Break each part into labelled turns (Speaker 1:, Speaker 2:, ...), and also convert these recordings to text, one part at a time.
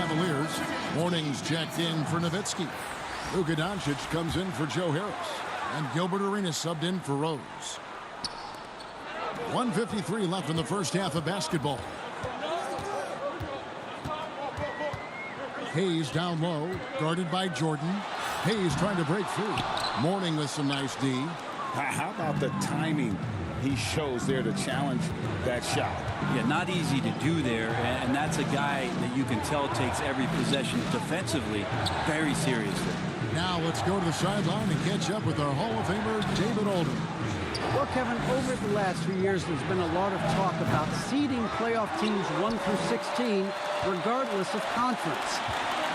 Speaker 1: Cavaliers. Morning's checked in for Nowitzki. Luka Doncic comes in for Joe Harris. And Gilbert Arenas subbed in for Rose. 1:53 left in the first half of basketball. Hayes down low, guarded by Jordan. Hayes trying to break free. Mourning with some nice D.
Speaker 2: How about the timing he shows there to challenge that shot?
Speaker 3: Yeah, not easy to do there, and that's a guy that you can tell takes every possession defensively very seriously.
Speaker 1: Now let's go to the sideline and catch up with our Hall of Famer, David Aldridge.
Speaker 4: Well, Kevin, over the last few years, there's been a lot of talk about seeding playoff teams 1 through 16, regardless of conference.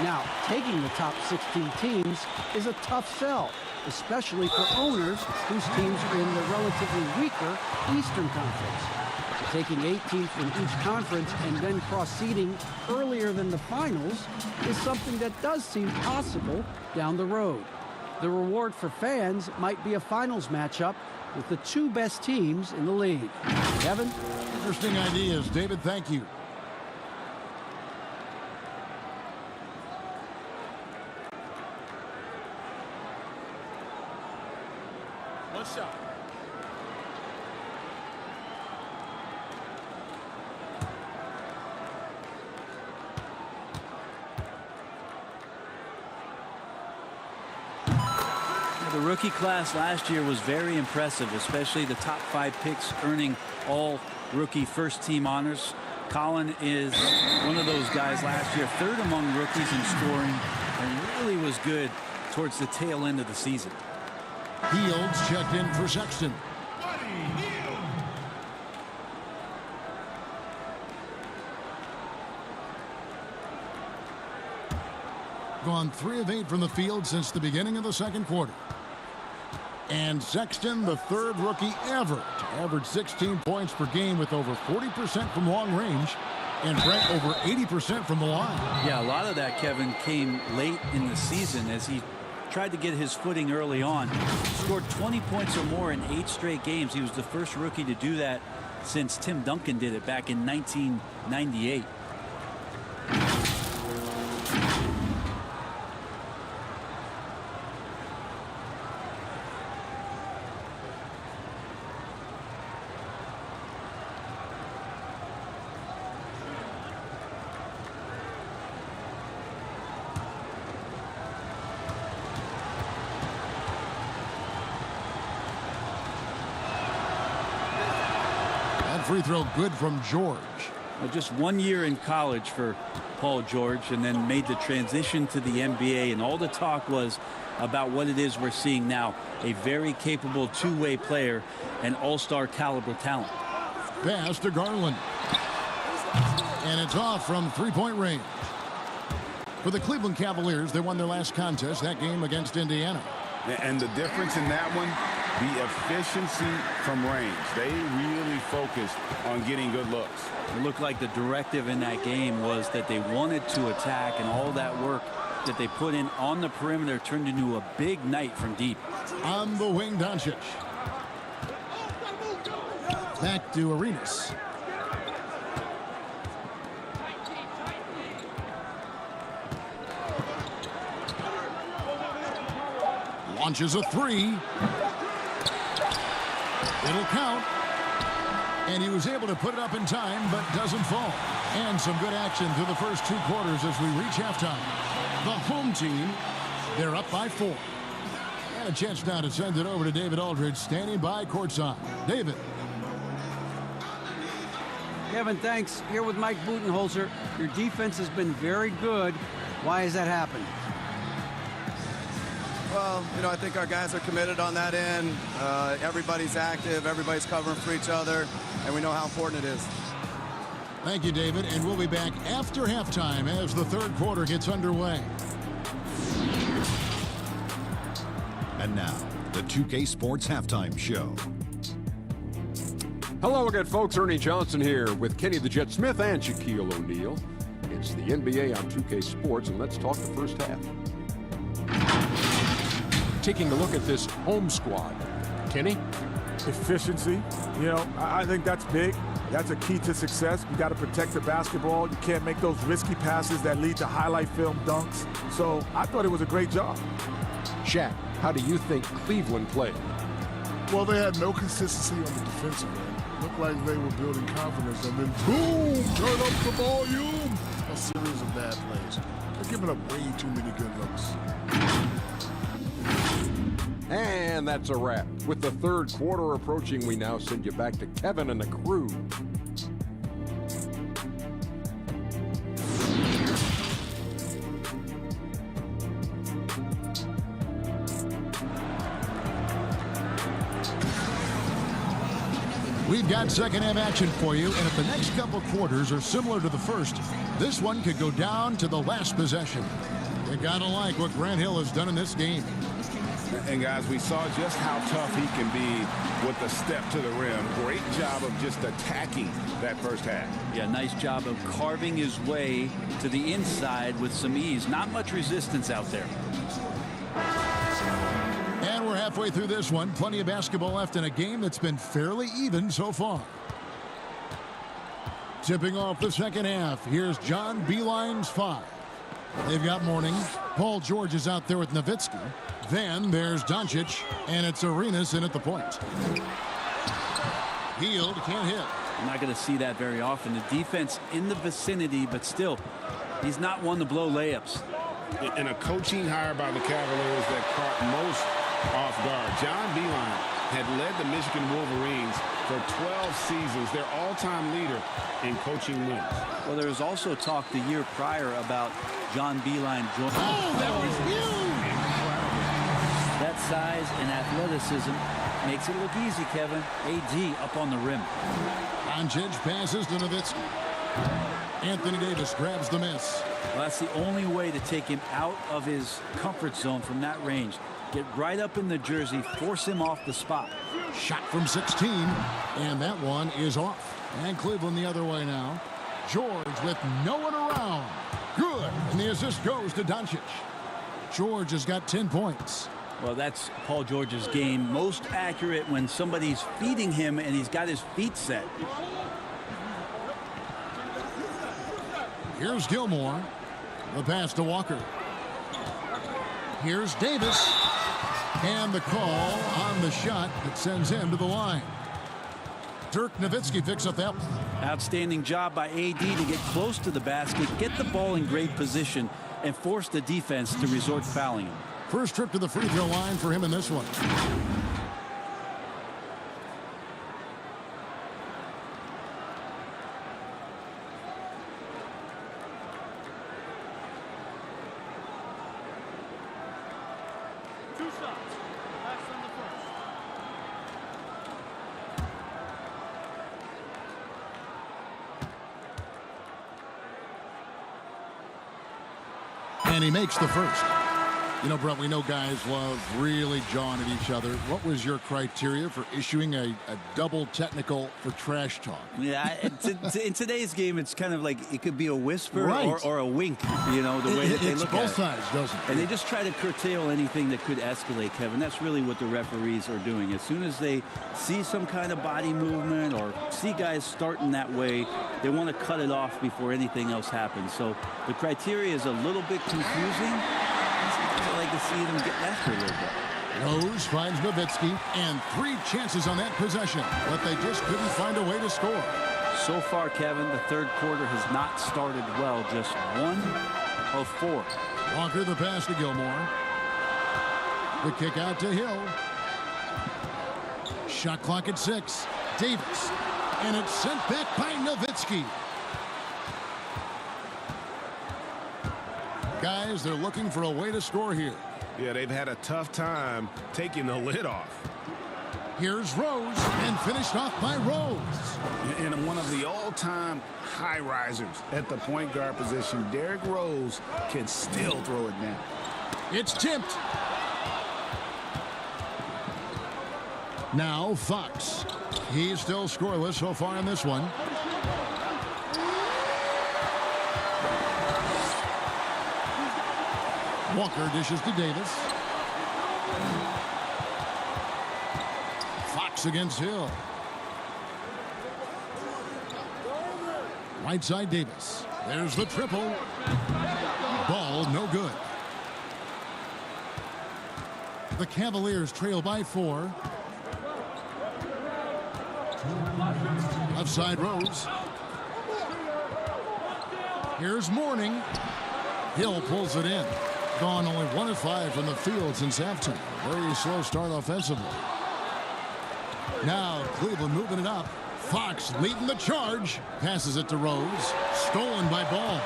Speaker 4: Now, taking the top 16 teams is a tough sell, especially for owners whose teams are in the relatively weaker Eastern Conference. Taking 8 teams from each conference and then cross-seeding earlier than the finals is something that does seem possible down the road. The reward for fans might be a finals matchup with the 2 best teams in the league. Kevin?
Speaker 1: Interesting ideas, David. Thank you.
Speaker 5: One shot.
Speaker 3: The rookie class last year was very impressive, especially the top 5 picks earning all rookie first team honors. Colin is one of those guys last year, 3rd among rookies in scoring, and really was good towards the tail end of the season.
Speaker 1: Fields checked in for Sexton. Gone 3 of 8 from the field since the beginning of the second quarter. And Sexton, the 3rd rookie ever to average 16 points per game with over 40% from long range and Brent over 80% from the line.
Speaker 3: Yeah, a lot of that, Kevin, came late in the season as he tried to get his footing early on. Scored 20 points or more in 8 straight games. He was the first rookie to do that since Tim Duncan did it back in 1998.
Speaker 1: Free throw good from George.
Speaker 3: Just 1 year in college for Paul George, and then made the transition to the NBA, and all the talk was about what it is we're seeing now. A very capable 2-way player and all-star caliber talent.
Speaker 1: Pass to Garland. And it's off from 3-point range. For the Cleveland Cavaliers, they won their last contest, that game against Indiana.
Speaker 2: And the difference in that one, the efficiency from range. They really focused on getting good looks.
Speaker 3: It looked like the directive in that game was that they wanted to attack, and all that work that they put in on the perimeter turned into a big night from deep.
Speaker 1: On the wing, Doncic. Back to Arenas. Launches a 3. It'll count. And he was able to put it up in time, but doesn't fall. And some good action through the first 2 quarters as we reach halftime. The home team, they're up by 4. And a chance now to send it over to David Aldridge, standing by courtside. David.
Speaker 4: Kevin, thanks. Here with Mike Budenholzer. Your defense has been very good. Why has that happened?
Speaker 6: Well, you know, I think our guys are committed on that end. Everybody's active, everybody's covering for each other, and we know how important it is.
Speaker 1: Thank you, David, and we'll be back after halftime as the 3rd quarter gets underway.
Speaker 7: And now, the 2K Sports Halftime Show.
Speaker 8: Hello again, folks. Ernie Johnson here with Kenny the Jet Smith and Shaquille O'Neal. It's the NBA on 2K Sports, and let's talk the first half. Taking a look at this home squad. Kenny?
Speaker 5: Efficiency, you know, I think that's big.
Speaker 9: That's a key to success. You got to protect the basketball. You can't make those risky passes that lead to highlight film dunks. So I thought it was a great job.
Speaker 8: Shaq, how do you think Cleveland played?
Speaker 10: Well, they had no consistency on the defensive end. Looked like they were building confidence, and then boom, turn up the volume. A series of bad plays. They're giving up way too many good looks.
Speaker 8: And that's a wrap. With the third quarter approaching, we now send you back to Kevin and the crew.
Speaker 1: We've got second half action for you, and if the next couple quarters are similar to the first, this one could go down to the last possession. You gotta like what Grant Hill has done in this game.
Speaker 2: And guys, we saw just how tough he can be with the step to the rim. Great job of just attacking that first half.
Speaker 3: Yeah, nice job of carving his way to the inside with some ease. Not much resistance out there.
Speaker 1: And we're halfway through this one. Plenty of basketball left in a game that's been fairly even so far. Tipping off the second half, here's John Beilein's 5. They've got Mourning. Paul George is out there with Nowitzki. Then there's Doncic, and it's Arenas in at the point. Hield can't hit.
Speaker 3: I'm not going to see that very often. The defense in the vicinity, but still, he's not one to blow layups.
Speaker 2: And a coaching hire by the Cavaliers that caught most off guard. John Beilein had led the Michigan Wolverines for 12 seasons, their all-time leader in coaching wins.
Speaker 3: Well, there was also talk the year prior about John Beilein joining.
Speaker 1: Oh, that was huge!
Speaker 3: That size and athleticism makes it look easy, Kevin. AD up on the rim.
Speaker 1: Doncic passes to Nowitzki. Anthony Davis grabs the miss.
Speaker 3: Well, that's the only way to take him out of his comfort zone from that range. Get right up in the jersey, force him off the spot.
Speaker 1: Shot from 16, and that one is off. And Cleveland the other way now. George with no one around. Good, and the assist goes to Doncic. George has got 10 points.
Speaker 3: Well, that's Paul George's game. Most accurate when somebody's feeding him and he's got his feet set.
Speaker 1: Here's Gilmore. The pass to Walker. Here's Davis. And the call on the shot that sends him to the line. Dirk Nowitzki picks up that one.
Speaker 3: Outstanding job by AD to get close to the basket, get the ball in great position, and force the defense to resort to fouling him.
Speaker 1: First trip to the free throw line for him in this one. And he makes the first. You know, Brett, we know guys love really jawing at each other. What was your criteria for issuing a double technical for trash talk?
Speaker 3: Yeah, in today's game, it's kind of like it could be a whisper
Speaker 1: Right.
Speaker 3: or a wink, you know, the way that they look at it.
Speaker 1: It's both sides, doesn't it?
Speaker 3: And they just try to curtail anything that could escalate, Kevin. That's really what the referees are doing. As soon as they see some kind of body movement or see guys starting that way, they want to cut it off before anything else happens. So the criteria is a little bit confusing. I like to see them get after a little bit.
Speaker 1: Rose finds Nowitzki, and 3 chances on that possession, but they just couldn't find a way to score.
Speaker 3: So far, Kevin, the third quarter has not started well. Just 1 of 4.
Speaker 1: Walker the pass to Gilmore. The kick out to Hill. Shot clock at 6. Davis. And it's sent back by Nowitzki. Guys, they're looking for a way to score here.
Speaker 2: Yeah, they've had a tough time taking the lid off.
Speaker 1: Here's Rose, and finished off by Rose.
Speaker 2: And one of the all-time high risers at the point guard position, Derrick Rose can still throw it down.
Speaker 1: It's tipped. Now Fox. He's still scoreless so far in this one. Walker dishes to Davis. Fox against Hill. Right side Davis. There's the triple. Ball no good. The Cavaliers trail by 4. Left side Rose. Here's Mourning. Hill pulls it in. Gone only 1 of 5 from the field since halftime. Very slow start offensively. Now Cleveland moving it up. Fox leading the charge. Passes it to Rose. Stolen by Ball.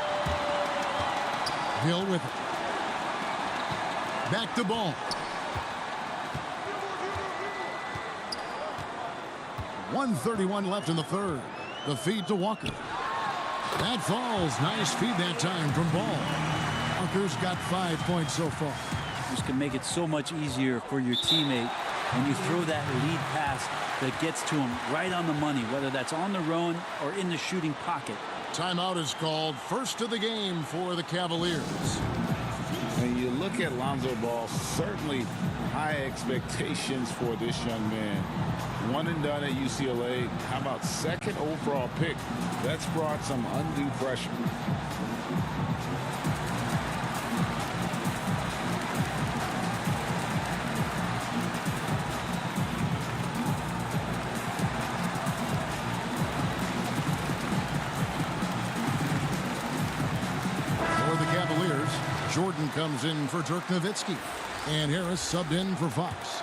Speaker 1: Hill with it. Back to Ball. 1:31 left in the third. The feed to Walker. That falls. Nice feed that time from Ball. Walker's got 5 points so far.
Speaker 3: This can make it so much easier for your teammate when you throw that lead pass that gets to him right on the money, whether that's on the run or in the shooting pocket.
Speaker 1: Timeout is called. First of the game for the Cavaliers.
Speaker 2: When you look at Lonzo Ball, certainly high expectations for this young man. 1 and done at UCLA. How about 2nd overall pick? That's brought some undue pressure.
Speaker 1: Jordan comes in for Dirk Nowitzki, and Harris subbed in for Fox.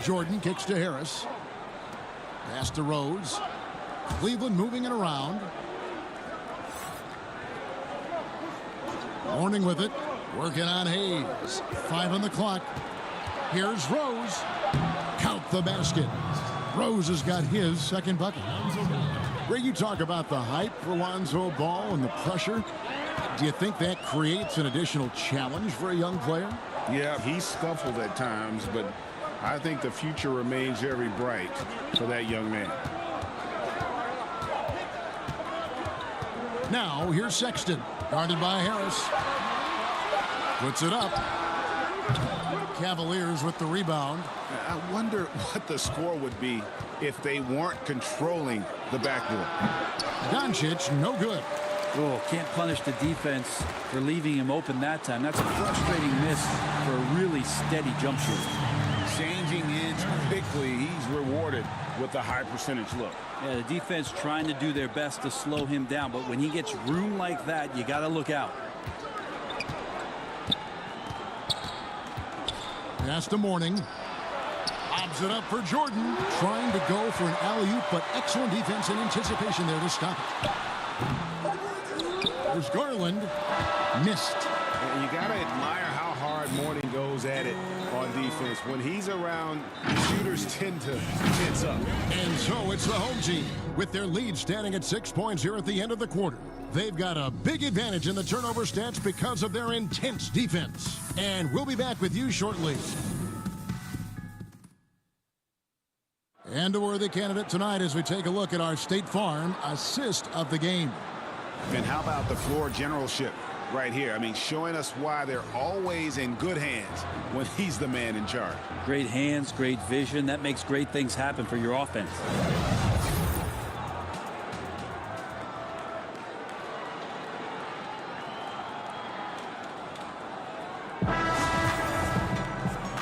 Speaker 1: Jordan kicks to Harris. Pass to Rose. Cleveland moving it around. Mourning with it. Working on Hayes. 5 on the clock. Here's Rose. Count the basket. Rose has got his 2nd bucket. Ray, you talk about the hype for Lonzo Ball and the pressure. Do you think that creates an additional challenge for a young player?
Speaker 2: Yeah, he's scuffled at times, but I think the future remains very bright for that young man.
Speaker 1: Now, here's Sexton, guarded by Harris. Puts it up. Cavaliers with the rebound.
Speaker 2: I wonder what the score would be if they weren't controlling the backboard.
Speaker 1: Doncic, no good.
Speaker 3: Oh, can't punish the defense for leaving him open that time. That's a frustrating miss for a really steady jump shot.
Speaker 2: Changing ends quickly. He's rewarded with a high percentage look.
Speaker 3: Yeah, the defense trying to do their best to slow him down, but when he gets room like that, you got to look out.
Speaker 1: Pass to Mourning. Lobs it up for Jordan. Trying to go for an alley-oop, but excellent defense and anticipation there to stop it. There's Garland. Missed.
Speaker 2: You got to admire how hard Mourning goes at it on defense. When he's around, shooters tend to tense up.
Speaker 1: And so it's the home team with their lead standing at 6 points here at the end of the quarter. They've got a big advantage in the turnover stats because of their intense defense. And we'll be back with you shortly. And a worthy candidate tonight as we take a look at our State Farm assist of the game.
Speaker 2: And how about the floor generalship right here? I mean, showing us why they're always in good hands when he's the man in charge.
Speaker 3: Great hands, great vision. That makes great things happen for your offense.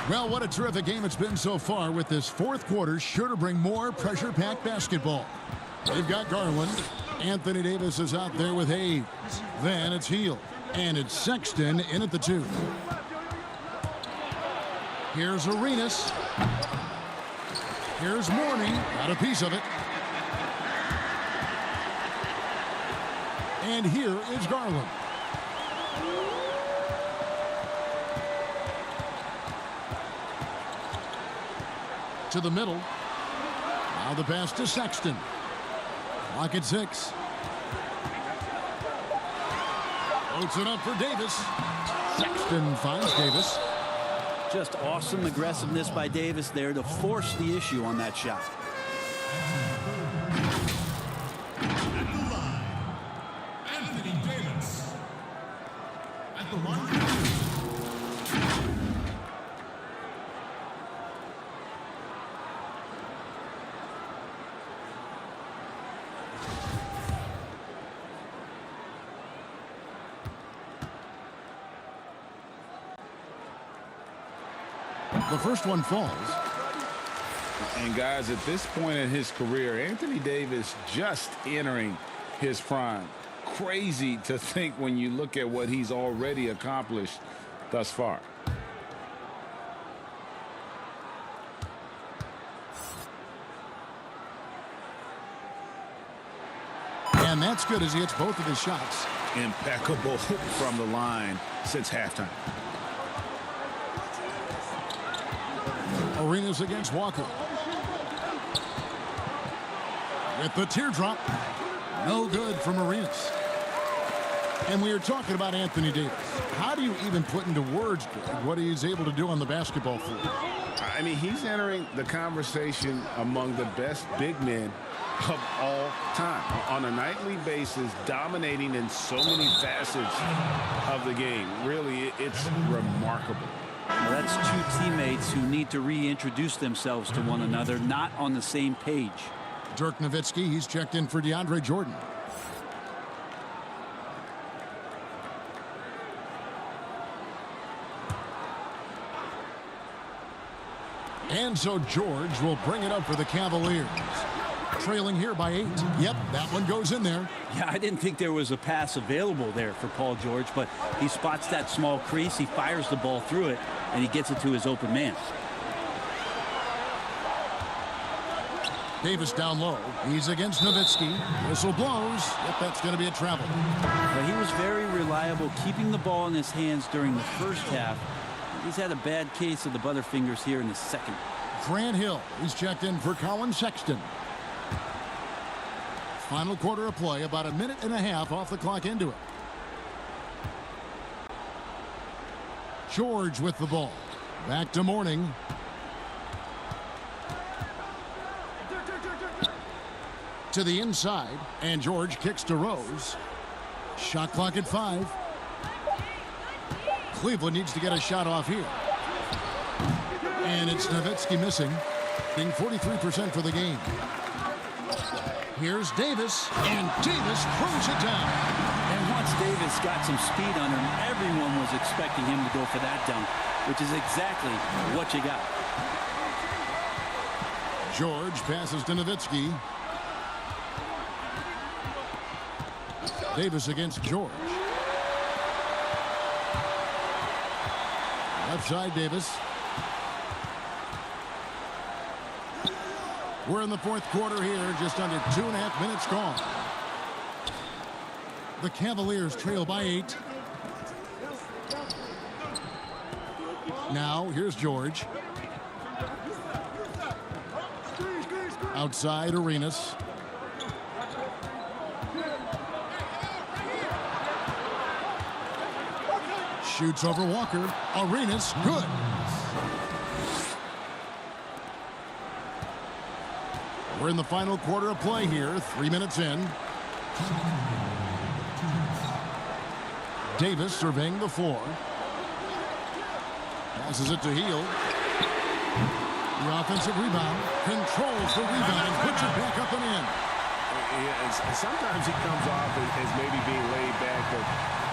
Speaker 1: Well, what a terrific game it's been so far, with this 4th quarter sure to bring more pressure-packed basketball. They've got Garland. Anthony Davis is out there with Hayes. Then it's Hield. And it's Sexton in at the 2. Here's Arenas. Here's Mourning. Got a piece of it. And here is Garland. To the middle. Now the pass to Sexton. Clock at 6. Floats it up for Davis. Sexton finds Davis.
Speaker 3: Just awesome aggressiveness by Davis there to force the issue on that shot.
Speaker 11: At the line, Anthony Davis. At the line.
Speaker 1: The first one falls.
Speaker 2: And guys, at this point in his career, Anthony Davis just entering his prime. Crazy to think when you look at what he's already accomplished thus far.
Speaker 1: And that's good as he hits both of his shots.
Speaker 2: Impeccable from the line since halftime.
Speaker 1: Arenas against Walker. With the teardrop. No good from Arenas. And we were talking about Anthony Davis. How do you even put into words, Greg, what he's able to do on the basketball floor?
Speaker 2: I mean, he's entering the conversation among the best big men of all time. On a nightly basis, dominating in so many facets of the game. Really, it's remarkable.
Speaker 3: Well, that's two teammates who need to reintroduce themselves to one another, not on the same page.
Speaker 1: Dirk Nowitzki, he's checked in for DeAndre Jordan. And so George will bring it up for the Cavaliers. Trailing here by 8. Yep, that one goes in there.
Speaker 3: Yeah, I didn't think there was a pass available there for Paul George, but he spots that small crease, he fires the ball through it, and he gets it to his open man.
Speaker 1: Davis down low. He's against Nowitzki. Whistle blows. Yep, that's going to be a travel.
Speaker 3: But he was very reliable, keeping the ball in his hands during the first half. He's had a bad case of the butterfingers here in the second.
Speaker 1: Grant Hill, he's checked in for Colin Sexton. Final quarter of play, about a minute and a half off the clock into it. George with the ball. Back to Mourning. To the inside, and George kicks to Rose. Shot clock at 5. Cleveland needs to get a shot off here. And it's Nowitzki missing, being 43% for the game. Here's Davis, and Davis throws it down.
Speaker 3: And once Davis got some speed on him, everyone was expecting him to go for that dunk, which is exactly what you got.
Speaker 1: George passes to Nowitzki. Davis against George. Left side, Davis. We're in the fourth quarter here, just under 2.5 minutes gone. The Cavaliers trail by 8. Now, here's George. Outside, Arenas. Shoots over Walker. Arenas, good. We're in the final quarter of play here, 3 minutes in. Davis surveying the floor. Passes it to Hield. The offensive rebound. Controls the rebound and puts it back up and in.
Speaker 2: Yeah, sometimes he comes off as maybe being laid back, but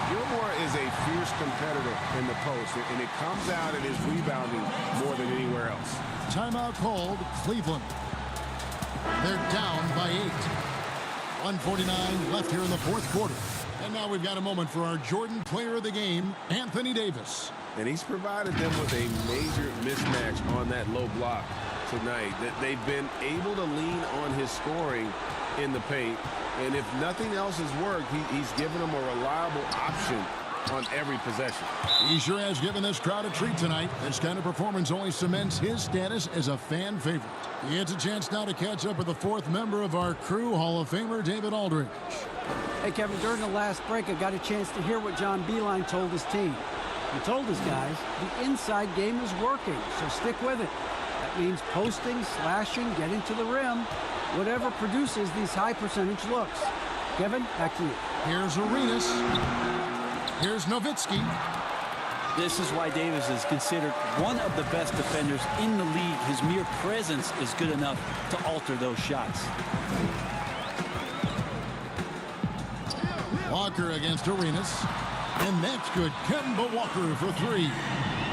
Speaker 2: Gilmore is a fierce competitor in the post, and it comes out in his rebounding more than anywhere else.
Speaker 1: Timeout called, Cleveland. They're down by 8. 1:49 left here in the fourth quarter. And now we've got a moment for our Jordan player of the game, Anthony Davis.
Speaker 2: And he's provided them with a major mismatch on that low block tonight. They've been able to lean on his scoring in the paint. And if nothing else has worked, he's given them a reliable option on every possession.
Speaker 1: He sure has given this crowd a treat tonight. This kind of performance only cements his status as a fan favorite. He gets a chance now to catch up with the fourth member of our crew, Hall of Famer David Aldridge.
Speaker 4: Hey, Kevin, during the last break, I got a chance to hear what John Beilein told his team. He told his guys the inside game is working, so stick with it. That means posting, slashing, getting to the rim, whatever produces these high percentage looks. Kevin, back to you.
Speaker 1: Here's Arenas. Here's Nowitzki.
Speaker 3: This is why Davis is considered one of the best defenders in the league. His mere presence is good enough to alter those shots.
Speaker 1: Walker against Arenas. And that's good. Kemba Walker for 3.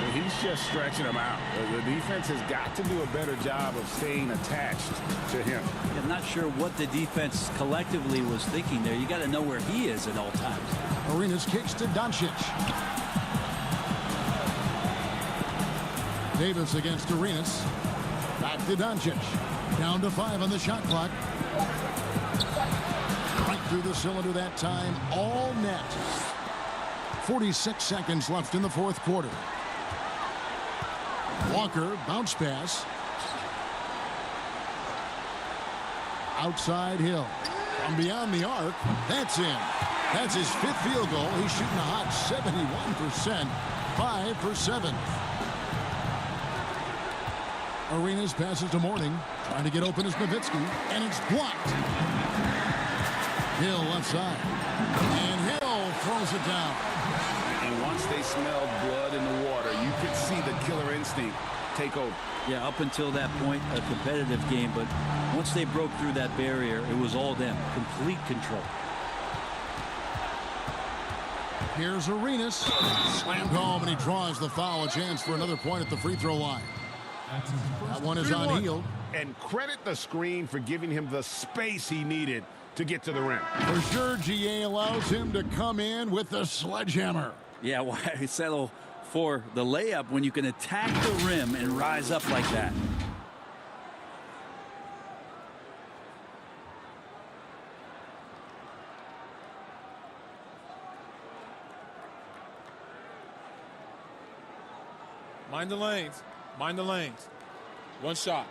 Speaker 2: and he's just stretching them out. The defense has got to do a better job of staying attached to him.
Speaker 3: I'm not sure what the defense collectively was thinking there. You got to know where he is at all times.
Speaker 1: Arenas kicks to Doncic. Davis against Arenas. Back to Doncic. Down to 5 on the shot clock. Right through the cylinder that time. All net. 46 seconds left in the fourth quarter. Walker, bounce pass. Outside Hill. From beyond the arc. That's in. That's his 5th field goal. He's shooting a hot 71%. 5 for 7. Arenas passes to Mourning. Trying to get open is Nowitzki. And it's blocked. Hill left side. And Hill throws it down.
Speaker 2: And once they smelled blood in the water, you could see the killer instinct take over.
Speaker 3: Yeah, up until that point, a competitive game. But once they broke through that barrier, it was all them. Complete control.
Speaker 1: Here's Arenas. Slammed home, and he draws the foul. A chance for another point at the free throw line. That one is on Hield.
Speaker 2: And credit the screen for giving him the space he needed to get to the rim.
Speaker 1: For sure, GA allows him to come in with the sledgehammer.
Speaker 3: Yeah, why settle for the layup when you can attack the rim and rise up like that?
Speaker 5: Mind the lanes. Mind the lanes. One shot.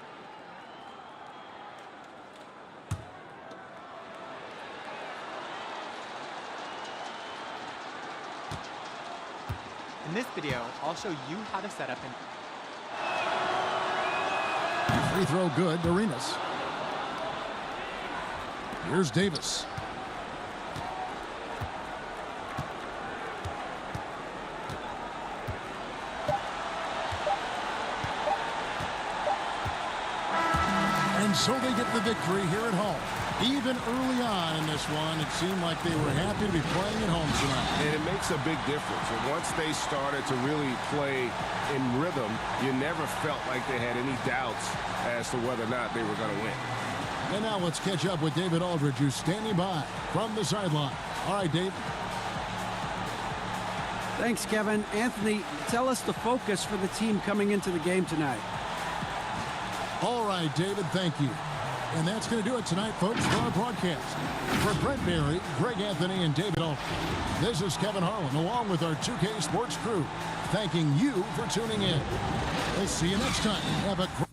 Speaker 12: In this video, I'll show you how to set up an
Speaker 1: Free throw good, Arenas. Here's Davis. And so they get the victory here at home. Even early on in this one, it seemed like they were happy to be playing at home tonight.
Speaker 2: And it makes a big difference. And once they started to really play in rhythm, you never felt like they had any doubts as to whether or not they were going to win.
Speaker 1: And now let's catch up with David Aldridge, who's standing by from the sideline. All right, Dave.
Speaker 4: Thanks, Kevin. Anthony, tell us the focus for the team coming into the game tonight.
Speaker 1: All right, David, thank you. And that's going to do it tonight, folks, for our broadcast. For Brent Barry, Greg Anthony, and David Aldridge, this is Kevin Harlan, along with our 2K Sports crew, thanking you for tuning in. We'll see you next time. Have a great